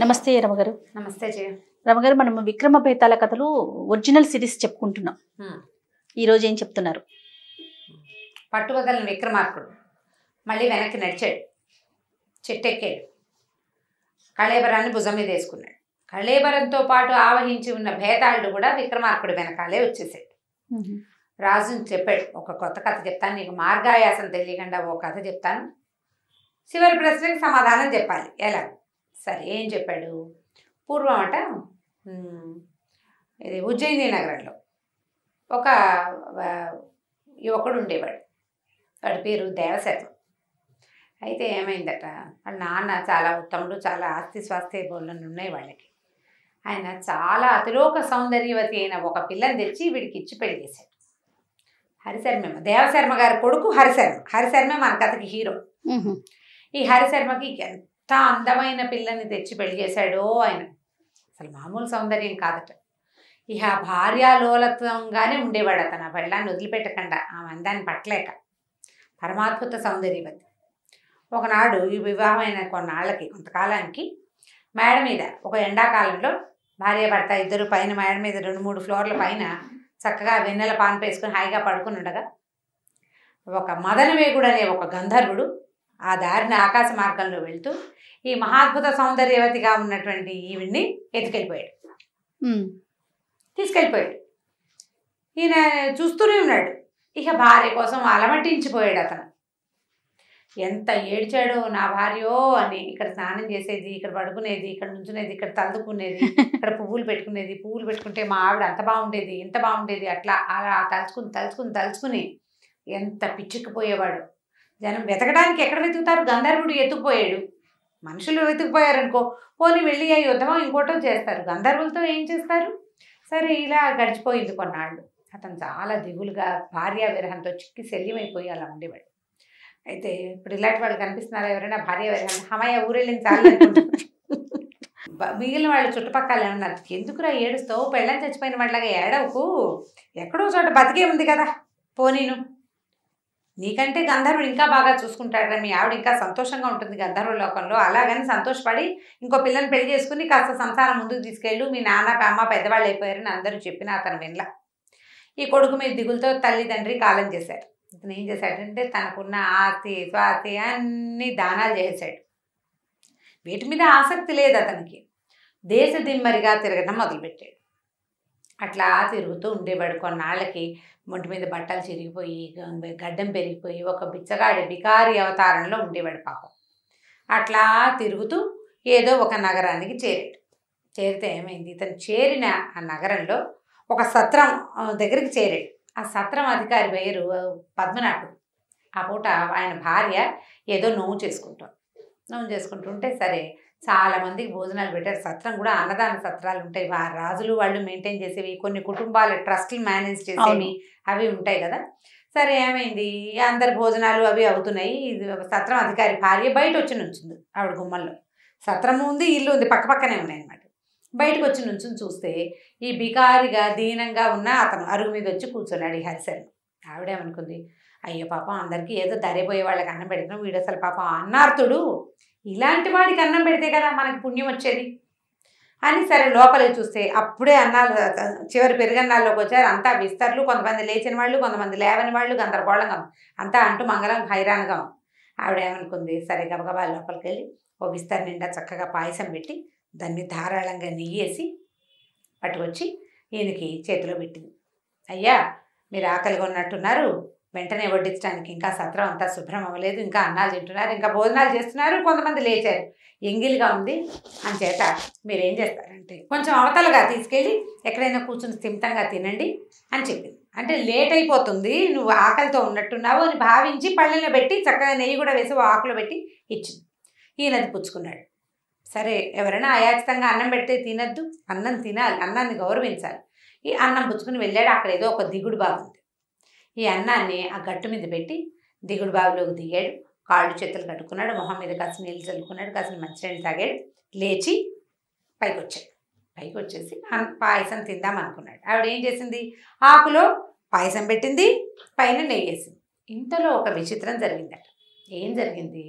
నమస్తే రమగారు. నమస్తే జయ. రమగారు, మనం విక్రమ బేతాళ కథలు ఒరిజినల్ సిరీస్ చెప్పుకుంటున్నాం. ఈ రోజు ఏం చెప్తున్నారు? పట్టువదలని విక్రమార్కుడు మళ్ళీ వెనక్కి నడిచాడు, చెట్టెక్కాడు, కళేబరాన్ని భుజం మీద వేసుకున్నాడు. కళేబరంతో పాటు ఆవహించి ఉన్న భేతాళుడు కూడా విక్రమార్కుడు వెనకాలే వచ్చేసాడు. రాజుని చెప్పాడు, ఒక కొత్త కథ చెప్తాను, నీకు మార్గాయాసం తెలియకుండా ఓ కథ చెప్తాను, చివరి ప్రశ్నకి సమాధానం చెప్పాలి. ఎలా? సరే, ఏం చెప్పాడు? పూర్వం అట ఇది ఉజ్జయిని నగరంలో ఒక యువకుడు ఉండేవాడు. వాడి పేరు దేవశర్మ. అయితే ఏమైందట, వాళ్ళ నాన్న చాలా ఉత్తముడు, చాలా ఆస్తి స్వాస్థ్యబోళ్ళని ఉన్నాయి వాళ్ళకి. ఆయన చాలా అతిలోక సౌందర్యవతి అయిన ఒక పిల్లని తెచ్చి వీడికి ఇచ్చి పెళ్లి చేశాడు. హరిశర్మ, దేవశర్మ గారి కొడుకు హరిశర్మ. హరిశర్మ మన కథకి హీరో. ఈ హరిశర్మకి ఎంత అందమైన పిల్లని తెచ్చి పెళ్లి చేశాడో ఆయన. అసలు మామూలు సౌందర్యం కాదట. ఇక భార్యాలోలత్వంగానే ఉండేవాడు అతను. ఆ పెళ్ళాన్ని వదిలిపెట్టకుండా, ఆమె అందాన్ని పట్టలేక. పరమాద్భుత సౌందర్యవతి. ఒకనాడు ఈ వివాహమైన కొంతకాలానికి మేడ మీద ఒక ఎండాకాలంలో భార్యాభర్త ఇద్దరు పైన మేడ మీద 2-3 ఫ్లోర్ల పైన చక్కగా వెన్నెల పాన్పు వేసుకుని హాయిగా పడుకుని ఉండగా ఒక మదనవేగుడు అనే ఒక గంధర్వుడు ఆ దారిని ఆకాశ మార్గంలో వెళ్తూ ఈ మహాద్భుత సౌందర్యవతిగా ఉన్నటువంటి ఈవిడ్ని ఎత్తుకెళ్ళిపోయాడు, తీసుకెళ్ళిపోయాడు. ఈయన చూస్తూనే ఉన్నాడు. ఇక భార్య కోసం అలమటించిపోయాడు అతను. ఎంత ఏడ్చాడో, నా భార్యో అని. ఇక్కడ స్నానం చేసేది, ఇక్కడ పడుకునేది, ఇక్కడ నుంచునేది, ఇక్కడ తలుదుకునేది, ఇక్కడ పువ్వులు పెట్టుకుంటే మా ఆవిడ అంత బాగుండేది, ఇంత బాగుండేది, అట్లా అలా తలుచుకుని ఎంత పిచ్చుకుపోయేవాడు. జనం వెతకడానికి ఎక్కడ వెతుకుతారు? గంధర్వుడు ఎత్తుకుపోయాడు. మనుషులు వెతుకుపోయారనుకో, పోనీ వెళ్ళి ఆ యుద్ధమో ఇంకోటో చేస్తారు. గంధర్వులతో ఏం చేస్తారు? సరే, ఇలా గడిచిపోయింది కొన్నాళ్ళు. అతను చాలా దిగులుగా భార్యా విరహంతో చిక్కి శల్యమైపోయి అలా ఉండేవాడు. అయితే ఇప్పుడు ఇలాంటి వాళ్ళు కనిపిస్తున్నారు ఎవరైనా భార్య విరహం, హమయ్య ఊరెళ్ళింది చాలు అనుకుంటున్నారు. మిగిలిన వాళ్ళు చుట్టుపక్కల ఏమన్నారు, ఎందుకురా ఏడుస్తావు, పెళ్ళని చచ్చిపోయిన వాళ్ళగా ఏడవకు, ఎక్కడో చోట బతికే ఉంది కదా, పోనీను, నీకంటే గంధర్వుడు ఇంకా బాగా చూసుకుంటాడు, మీ ఆవిడ ఇంకా సంతోషంగా ఉంటుంది గంధర్వ లోకంలో, అలాగని సంతోషపడి ఇంకో పిల్లని పెళ్లి చేసుకుని కాస్త సంసారం ముందుకు తీసుకెళ్ళు, మీ నాన్న అమ్మ పెద్దవాళ్ళు అయిపోయారని అందరూ చెప్పినా అతను వినలా. ఈ కొడుకు మీద దిగులతో తల్లిదండ్రి కాలం చేశారు. ఇతను ఏం చేశాడంటే తనకున్న ఆస్తి స్వాస్తి అన్నీ దానాలు చేశాడు. వీటి మీద ఆసక్తి లేదు అతనికి. దేశ దిమ్మరిగా తిరగడం మొదలుపెట్టాడు. అట్లా తిరుగుతూ ఉండేవాడు. కొన్నాళ్ళకి ఒంటి మీద బట్టలు చిరిగిపోయి, గడ్డం పెరిగిపోయి, ఒక బికారి అవతారంలో ఉండేవాడు పాపం. అట్లా తిరుగుతూ ఏదో ఒక నగరానికి చేరాడు. చేరితే ఏమైంది, ఇతను చేరిన ఆ నగరంలో ఒక సత్రం దగ్గరికి చేరాడు. ఆ సత్రం అధికారి పేరు పద్మనాభుడు. ఆ పూట ఆయన భార్య ఏదో నోము చేసుకుంటుంటే సరే చాలామందికి భోజనాలు పెట్టారు. సత్రం కూడా అన్నదాన సత్రాలు ఉంటాయి, రాజులు వాళ్ళు మెయింటైన్ చేసేవి, కొన్ని కుటుంబాలు ట్రస్ట్లు మేనేజ్ చేసేవి అవి ఉంటాయి కదా. సరే ఏమైంది, అందరి భోజనాలు అవి అవుతున్నాయి. సత్రం అధికారి భార్య బయట వచ్చి నుంచుంది ఆవిడ గుమ్మంలో. సత్రము ఉంది, ఇల్లు ఉంది, పక్కనే ఉన్నాయి అన్నమాట. బయటకు వచ్చి నుంచుని చూస్తే ఈ బికారిగా దీనంగా ఉన్న అతను అరుగు మీద వచ్చి కూర్చున్నాడు ఈ హరిశర్మ. ఆవిడేమనుకుంది, అయ్యో పాపం అందరికీ ఏదో దరిపోయే వాళ్ళకి అన్నం పెడుతున్నాం, వీడు అసలు పాపం అన్నార్తుడు, ఇలాంటి వాడికి అన్నం పెడితే కదా మనకి పుణ్యం వచ్చేది అని. సరే లోపలికి చూస్తే అప్పుడే అన్నాలు చివరి పెరుగన్నాల్లోకి వచ్చారు. అంతా విస్తర్లు, కొంతమంది లేచిన వాళ్ళు, కొంతమంది లేవని వాళ్ళు, గందరగోళంగా అంతా అంటూ మంగళం హైరాన్గా ఉంది. ఆవిడేమనుకుంది, సరే గబగబా లోపలికి వెళ్ళి ఓ విస్తర్ నిండా చక్కగా పాయసం పెట్టి దాన్ని ధారాళంగా నెయ్యేసి పట్టుకొచ్చి ఈయనకి చేతిలో పెట్టింది. అయ్యా, మీరు ఆకలిగా ఉన్నట్టున్నారు, వెంటనే వడ్డించడానికి ఇంకా సత్రం అంతా శుభ్రం అవ్వలేదు, ఇంకా అన్నాలు తింటున్నారు, ఇంకా భోజనాలు చేస్తున్నారు, కొంతమంది లేచారు, ఎంగిలిగా ఉంది, అంచేత మీరేం చేస్తారంటే కొంచెం అవతలగా తీసుకెళ్ళి ఎక్కడైనా కూర్చుని స్థిమితంగా తినండి అని చెప్పింది. అంటే లేట్ అయిపోతుంది, నువ్వు ఆకలితో ఉన్నట్టున్నావు అని భావించి పళ్ళెంలో పెట్టి చక్కగా నెయ్యి కూడా వేసి ఆకులో పెట్టి ఇచ్చింది. ఈయనది పుచ్చుకున్నాడు. సరే, ఎవరైనా అయాచితంగా అన్నం పెడితే తినద్దు, అన్నం తినాలి, అన్నాన్ని గౌరవించాలి. ఈ అన్నం పుచ్చుకుని వెళ్ళాడు. అక్కడ ఏదో ఒక దిగుడు బావి ఉంది. ఈ అన్నాన్ని ఆ గట్టు మీద పెట్టి దిగుడు బావిలోకి దిగాడు. కాళ్ళు చేతులు కట్టుకున్నాడు, మొహం మీద కాసిన నీళ్ళు చల్లుకున్నాడు, కాసిన మంచినీళ్ళు తాగాడు, లేచి పైకి వచ్చేసి పాయసం తిందాం అనుకున్నాడు. ఆవిడ ఏం చేసింది, ఆకులో పాయసం పెట్టింది, పైన నెయ్యి వేసింది. ఇంతలో ఒక విచిత్రం జరిగిందట. ఏం జరిగింది,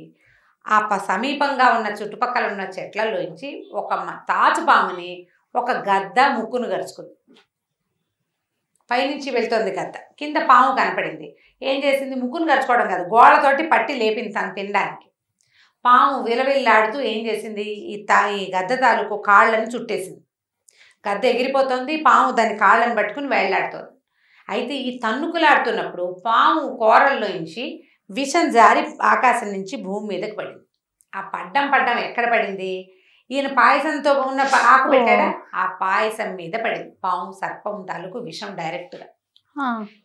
ఆ సమీపంగా ఉన్న చుట్టుపక్కల ఉన్న చెట్లలోంచి ఒక తాచుపాముని ఒక గద్ద ముక్కును గరుచుకుంది. పైనుంచి వెళ్తుంది గద్ద, కింద పాము కనపడింది. ఏం చేసింది? ముక్కును గరుచుకోవడం కాదు, గోళ్ళతోటి పట్టి లేపింది తను తినడానికి. పాము విలవిల్లాడుతూ ఏం చేసింది? ఈ గద్ద తాలూకు కాళ్ళని చుట్టేసింది. గద్ద ఎగిరిపోతుంది, పాము దాని కాళ్ళని పట్టుకుని వేళ్లాడుతోంది. అయితే ఈ తన్నుకులాడుతున్నప్పుడు పాము కూరల్లోంచి విషం జారి ఆకాశం నుంచి భూమి మీదకి పడింది. ఆ పడ్డం ఎక్కడ పడింది? ఈయన పాయసంతో ఉన్న ఆకు పెట్టాడా, ఆ పాయసం మీద పడింది. పాము సర్పం తాలూకు విషం డైరెక్ట్గా.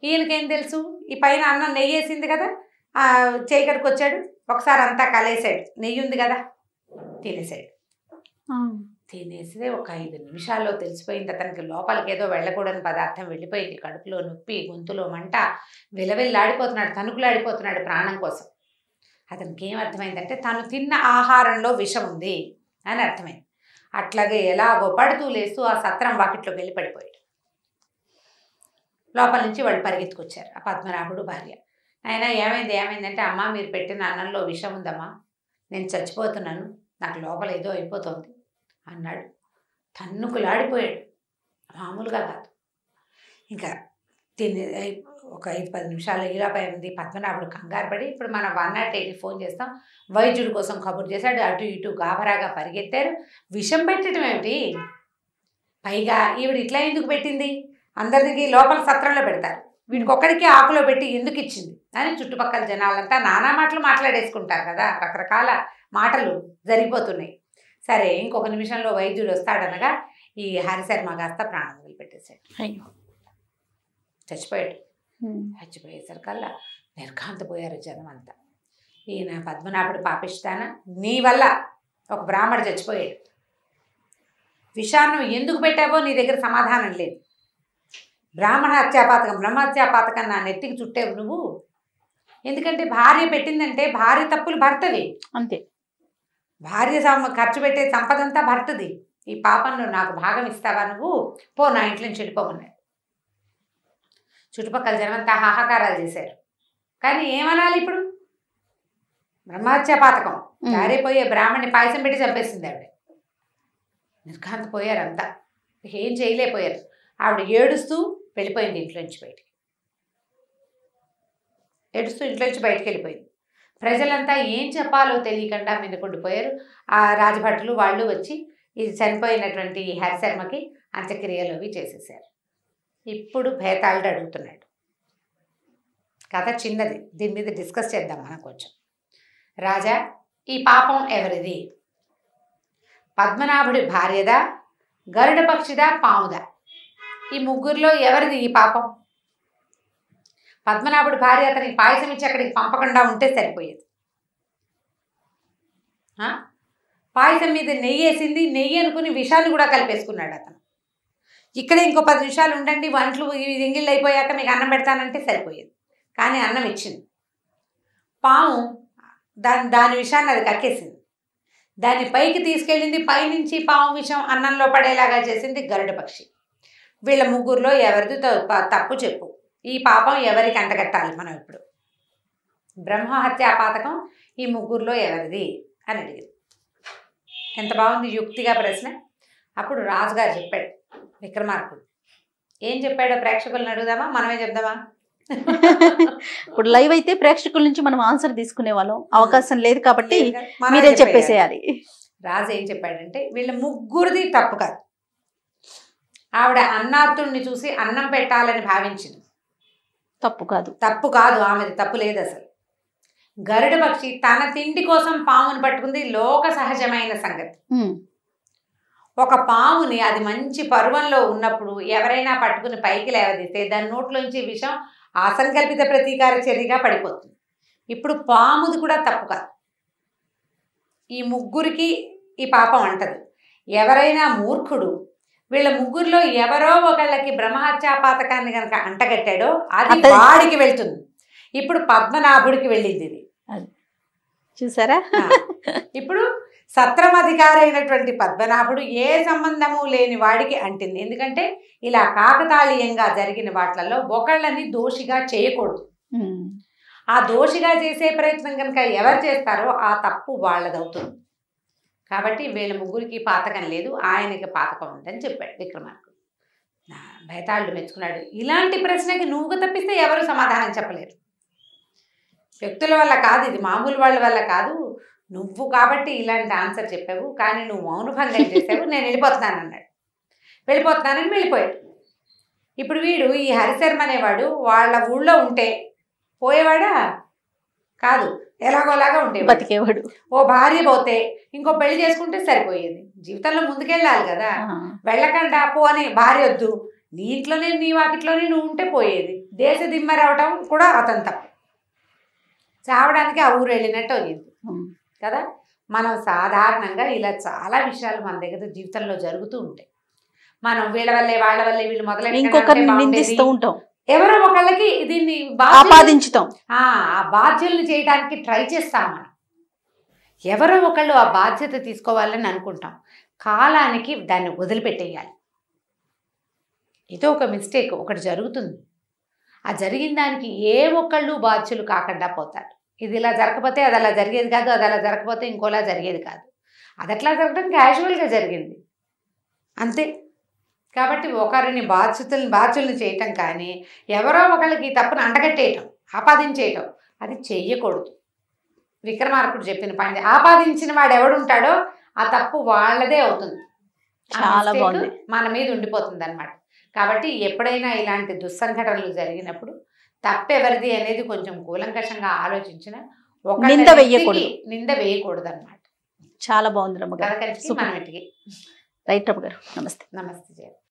ఈయనకేం తెలుసు? ఈ పైన అన్నం నెయ్యి వేసింది కదా, చేయకడికి వచ్చాడు, ఒకసారి అంతా కలేసాడు, నెయ్యి ఉంది కదా, తినేసాడు. తినేస్తే ఒక 5 నిమిషాల్లో తెలిసిపోయింది అతనికి లోపలికి ఏదో వెళ్ళకూడని పదార్థం వెళ్ళిపోయింది. కడుపులో నొప్పి, గొంతులో మంట, విలవిల్లాడిపోతున్నాడు, తణుకులాడిపోతున్నాడు ప్రాణం కోసం. అతనికి ఏం అర్థమైందంటే తను తిన్న ఆహారంలో విషం ఉంది అని అర్థమైంది. అట్లాగే ఎలాగో పడుతూ లేస్తూ ఆ సత్రం వాకిట్లోకి వెళ్ళి పడిపోయాడు. లోపల నుంచి వాళ్ళు పరిగెత్తుకొచ్చారు, ఆ పద్మనాభుడు భార్య. ఆయన ఏమైందంటే, అమ్మ మీరు పెట్టిన అన్నంలో విషం ఉందమ్మా, నేను చచ్చిపోతున్నాను, నాకు లోపల ఏదో అయిపోతుంది అన్నాడు. తన్నుకులాడిపోయాడు, మామూలుగా కాదు. ఇంకా ఒక 5-10 నిమిషాలు ఈలోపైంది. పద్మనాభుడు కంగారు పడి, ఇప్పుడు మనం 108కి ఫోన్ చేస్తాం, వైద్యుడి కోసం కబురు చేశాడు. అటు ఇటు గాబరాగా పరిగెత్తారు. విషం పెట్టడం ఏమిటి? పైగా ఈవిడ ఇట్లా ఎందుకు పెట్టింది? అందరికి లోపల సత్రంలో పెడతారు, వీడికి ఒక్కడికి ఆకులో పెట్టి ఎందుకు ఇచ్చింది అని చుట్టుపక్కల జనాలంతా నానా మాటలు మాట్లాడేసుకుంటారు కదా, రకరకాల మాటలు జరిగిపోతున్నాయి. సరే, ఇంకొక నిమిషంలో వైద్యుడు వస్తాడనగా ఈ హరిశర్మ కాస్త ప్రాణం వదిలిపెట్టేశాడు. అయ్యో, చచ్చిపోయాడు. చచ్చిపోయేసరికల్లా నిర్ఘాంతపోయారు జనం అంతా. ఈయన పద్మనాభుడు పాపిస్తాన, నీ వల్ల ఒక బ్రాహ్మడు చచ్చిపోయాడు, విషాన్ని ఎందుకు పెట్టావో నీ దగ్గర సమాధానం లేదు. బ్రాహ్మణ హత్యాపాతకం, బ్రహ్మహత్యాపాతకం నా నెత్తికి చుట్టేవు నువ్వు. ఎందుకంటే భార్య పెట్టిందంటే భార్య తప్పులు భర్తవి, అంతే. భార్య ఖర్చు పెట్టే సంపదంతా భర్తది. ఈ పాపంలో నాకు భాగం ఇస్తావా నువ్వు? పో, నా ఇంట్లో నుంచి వెళ్ళిపోమన్నాడు. చుట్టుపక్కల జనమంతా హాహాకారాలు చేశారు. కానీ ఏమనాలి ఇప్పుడు? బ్రహ్మహత్యాపాతకం, జారిపోయే బ్రాహ్మణ్ణి పాయసం పెట్టి చంపేసింది ఆవిడ. నిర్ఘాంతపోయారు అంతా, ఏం చేయలేకపోయారు. ఆవిడ ఏడుస్తూ వెళ్ళిపోయింది ఇంట్లోంచి బయటికి. ఏడుస్తూ ఇంట్లోంచి బయటికి వెళ్ళిపోయింది. ప్రజలంతా ఏం చెప్పాలో తెలియకుండా మిందుకుండిపోయారు. ఆ రాజభటులు వాళ్ళు వచ్చి ఇది చనిపోయినటువంటి హరిశర్మకి అంత్యక్రియలు అవి చేసేసారు. ఇప్పుడు భేతాళుడు అడుగుతున్నాడు. కథ చిన్నది, దీని మీద డిస్కస్ చేద్దాం మనం కొంచెం. రాజా, ఈ పాపం ఎవరిది? పద్మనాభుడి భార్యదా, గరుడ పక్షిదా, పాముదా? ఈ ముగ్గురులో ఎవరిది ఈ పాపం? పద్మనాభుడి భార్య అతనికి పాయసం ఇచ్చి అక్కడికి పంపకుండా ఉంటే సరిపోయేది. పాయసం మీద నెయ్యి వేసింది, నెయ్యి అనుకుని విషాన్ని కూడా కలిపేసుకున్నాడు అతను. ఇక్కడే ఇంకో 10 నిమిషాలు ఉండండి, వంటలు ఎంగిళ్ళు అయిపోయాక మీకు అన్నం పెడతానంటే సరిపోయేది. కానీ అన్నం ఇచ్చింది. పాము దాని విషాన్ని అది కక్కేసింది, దాన్ని పైకి తీసుకెళ్ళింది. పైనుంచి పాము విషం అన్నంలో పడేలాగా చేసింది గరుడ పక్షి. వీళ్ళ ముగ్గురులో ఎవరిది తప్పు చెప్పు, ఈ పాపం ఎవరికి అంటగట్టాలి మనం ఇప్పుడు? బ్రహ్మహత్యాపాతకం ఈ ముగ్గురులో ఎవరిది అని అడిగింది. ఎంత బాగుంది యుక్తిగా ప్రశ్న. అప్పుడు రాజుగారు చెప్పాడు, విక్రమార్కుడు ఏం చెప్పాడో ప్రేక్షకులను అడుగుదామా, మనమే చెప్దామా? ఇప్పుడు లైవ్ అయితే ప్రేక్షకుల నుంచి మనం ఆన్సర్ తీసుకునే వాళ్ళం, అవకాశం లేదు కాబట్టి మీరే చెప్పేసేయాలి. రాజు ఏం చెప్పాడంటే, వీళ్ళ ముగ్గురిది తప్పు కాదు. ఆవిడ అన్నార్తుడిని చూసి అన్నం పెట్టాలని భావించింది, తప్పు కాదు. తప్పు కాదు, ఆమెది తప్పు లేదు అసలు. గరుడ పక్షి తన తిండి కోసం పాముని పట్టుకుంది, లోక సహజమైన సంగతి. ఒక పాముని అది మంచి పరువంలో ఉన్నప్పుడు ఎవరైనా పట్టుకుని పైకి లేవదీస్తే దాని నోట్లోంచి విషం అసంకల్పిత ప్రతీకార చర్యగా పడిపోతుంది. ఇప్పుడు పాముది కూడా తప్పు కాదు. ఈ ముగ్గురికి ఈ పాపం అంటదు. ఎవరైనా మూర్ఖుడు వీళ్ళ ముగ్గురులో ఎవరో ఒకళ్ళకి బ్రహ్మహత్యాపాతకాన్ని కనుక అంటగట్టాడో అది వాడికి వెళ్తుంది. ఇప్పుడు పద్మనాభుడికి వెళ్ళింది ఇది, చూసారా? ఇప్పుడు సత్రమధికారి అయినటువంటి పద్మనాభుడు ఏ సంబంధము లేని వాడికి అంటింది. ఎందుకంటే ఇలా కాకతాళీయంగా జరిగిన వాటిలలో ఒకళ్ళని దోషిగా చేయకూడదు. ఆ దోషిగా చేసే ప్రయత్నం కనుక ఎవరు చేస్తారో ఆ తప్పు వాళ్ళదవుతుంది. కాబట్టి వీళ్ళ ముగ్గురికి పాతకం లేదు, ఆయనకి పాతకం ఉందని చెప్పాడు విక్రమార్కుడు. బైతాళుడు మెచ్చుకున్నాడు. ఇలాంటి ప్రశ్నకి నువ్వు తప్పిస్తే ఎవరు సమాధానం చెప్పలేరు. వ్యక్తుల వల్ల కాదు, ఇది మామూలు వాళ్ళ వల్ల కాదు, నువ్వు కాబట్టి ఇలాంటి ఆన్సర్ చెప్పావు, కానీ నువ్వు మౌనభంగం చేసావు, నేను వెళ్ళిపోతున్నాను అన్నాడు. వెళ్ళిపోతున్నానని వెళ్ళిపోయాడు. ఇప్పుడు వీడు ఈ హరిశర్మ అనేవాడు వాళ్ళ ఊళ్ళో ఉంటే పోయేవాడా కాదు, ఎలాగోలాగా ఉంటే బతికేవాడు. ఓ భార్య పోతే ఇంకో పెళ్లి చేసుకుంటే సరిపోయేది. జీవితంలో ముందుకెళ్ళాలి కదా, వెళ్ళకుండా పో అని భార్య వద్దు, నీ ఇంట్లోనే నీ వాకిట్లోనే నువ్వు ఉంటే పోయేది. దేశ దిమ్మరవటం కూడా అతని తప్పు, చావడానికి ఆ ఊరు వెళ్ళినట్టు అయ్యింది కదా. మనం సాధారణంగా ఇలా చాలా విషయాలు మన దగ్గర జీవితంలో జరుగుతూ ఉంటాయి. మనం వీళ్ళ వల్లే వాళ్ళ వల్లే వీళ్ళు ఇంకొకరిని నిందిస్తూ ఉంటాం, ఎవరో ఒకళ్ళకి దీన్ని ఆపాదించుతాం, ఆ బాధ్యుల్ని చేయడానికి ట్రై చేస్తాం. మనం ఎవరో ఒకళ్ళు ఆ బాధ్యత తీసుకోవాలని అనుకుంటాం, కాలానికి దాన్ని వదిలిపెట్టేయాలి. ఏదో ఒక మిస్టేక్ ఒకటి జరుగుతుంది, ఆ జరిగిన దానికి ఏ ఒక్కళ్ళు బాధ్యులు కాకుండా పోతారు. ఇది ఇలా జరగకపోతే అది అలా జరిగేది కాదు, అది అలా జరగకపోతే ఇంకోలా జరిగేది కాదు, అది అట్లా జరగడం క్యాజువల్గా జరిగింది అంతే. కాబట్టి ఒకరిని బాధ్యుల్ని చేయటం కానీ ఎవరో ఒకళ్ళకి ఈ తప్పును అంటగట్టేయటం, ఆపాదించేయటం అది చెయ్యకూడదు. విక్రమార్కుడు చెప్పిన పని, ఆపాదించిన వాడు ఎవడుంటాడో ఆ తప్పు వాళ్ళదే అవుతుంది, చాలా బాగుంది, మన మీద ఉండిపోతుంది అన్నమాట. కాబట్టి ఎప్పుడైనా ఇలాంటి దుస్సంఘటనలు జరిగినప్పుడు తప్పెవరిది అనేది కొంచెం కూలంకషంగా ఆలోచించిన నింద వేయకూడదు అన్నమాట. చాలా బాగుంది రమ్మగారు. మనకి రైట్ రమ్మగారు, నమస్తే. నమస్తే.